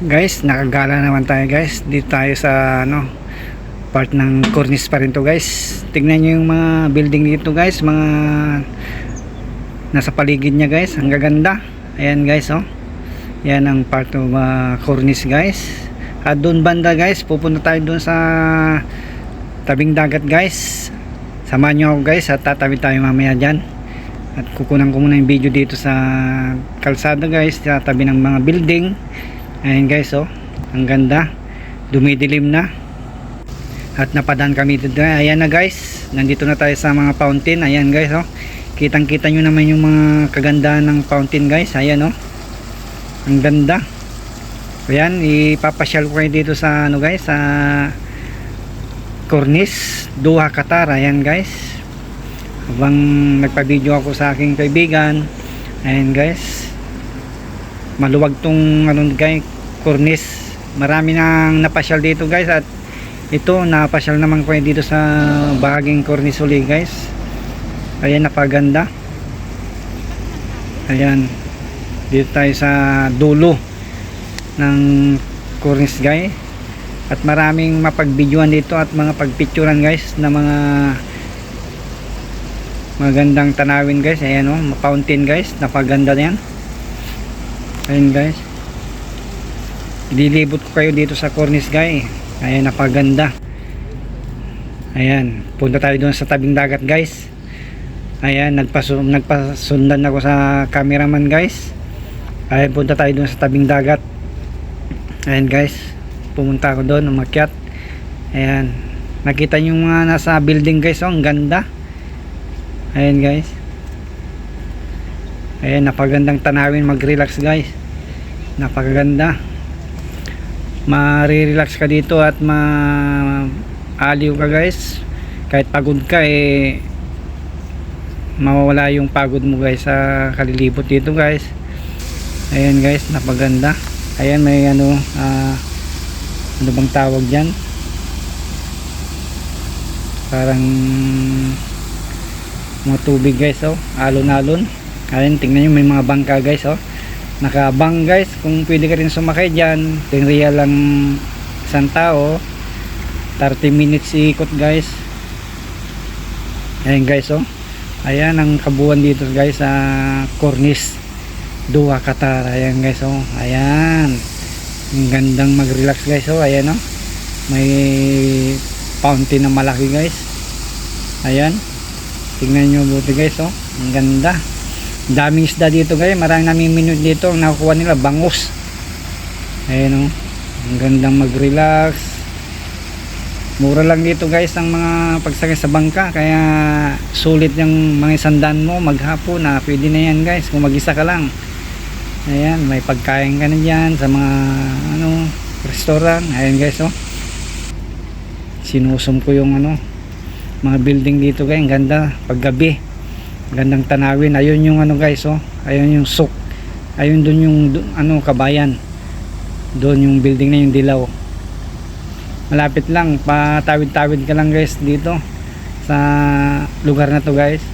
Guys, nakagala naman tayo guys. Dito tayo sa part ng cornice pa rin to guys. Tingnan nyo yung mga building dito guys, mga nasa paligid nya guys. Ang gaganda. Ayan guys, oh. Yan ang part of cornice guys. At doon banda guys, pupunta tayo doon sa tabing dagat guys. Samahan nyo ako guys at tatabi tayo mamaya dyan. At kukunan ko muna yung video dito sa kalsada guys, sa tabi ng mga building. Ayan guys, oh, ang ganda, dumidilim na at napadaan kami dito. Ayan na guys, nandito na tayo sa mga fountain. Ayan guys, oh, kitang kita nyo naman yung mga kagandahan ng fountain guys. Ayan, oh, ang ganda. Ayan, ipapasyal ko kayo dito sa guys, sa cornice Doha, Qatar. Ayan guys, habang nagpa-video ako sa aking kaibigan. Ayan guys, maluwag tong guys, cornice. Marami nang napasyal dito guys, at ito napasyal naman ko dito sa bahaging cornice uli guys. Ayan, napaganda. Ayan, dito tayo sa dulo ng cornice guys, at maraming mapagbidyuhan dito at mga pagpicturan guys na mga magandang tanawin guys. Ayan, oh, fountain guys, napaganda na yan. Ayan guys, ililibot ko kayo dito sa cornice guys. Ayan, napaganda. Ayan, punta tayo doon sa tabing dagat guys. Ayan, nagpasundan ako sa cameraman guys. Ayan, punta tayo doon sa tabing dagat. Ayan guys, pumunta ako doon, umakyat. Ayan, nakita nyo mga nasa building guys, oh, ang ganda. Ayan guys, ayan, napagandang tanawin, mag-relax guys. Napakaganda, marirelax ka dito at maaliw ka guys. Kahit pagod ka, mawawala yung pagod mo guys sa kalilibot dito guys. Ayan guys, napaganda. Ayan, may ano bang tawag dyan, parang mga tubig guys, oh, alon-alon. Ayan, tingnan nyo, may mga bangka guys, oh, nakabang guys. Kung pwede ka rin sumakay dyan, real lang isang tao, 30 minutes ikot guys. Ayan guys, oh, ayan ang kabuuan dito guys sa cornice Doha, Qatar. Ayan guys, oh, ayan, ang gandang mag-relax guys, oh. Ayan, oh, may fountain na malaki guys. Ayan, tingnan nyo buti guys, oh, ang ganda. Daming isda dito guys, maraming namiminute dito. Ang nakukuha nila, bangus. Ayan, oh, ang gandang mag-relax. Mura lang dito guys ang mga pagsakay sa bangka, kaya sulit yung mga isandaan mo maghapon na pwede na yan guys kung mag-isa ka lang. Ayan, may pagkain ka na dyan sa mga restaurant. Ayan guys, oh, sinusum ko yung mga building dito guys. Ang ganda paggabi, gandang tanawin. Ayun yung guys, oh, ayun yung suk, ayun dun yung kabayan, doon yung building na yung dilaw. Malapit lang, patawid-tawid ka lang guys dito sa lugar na to guys.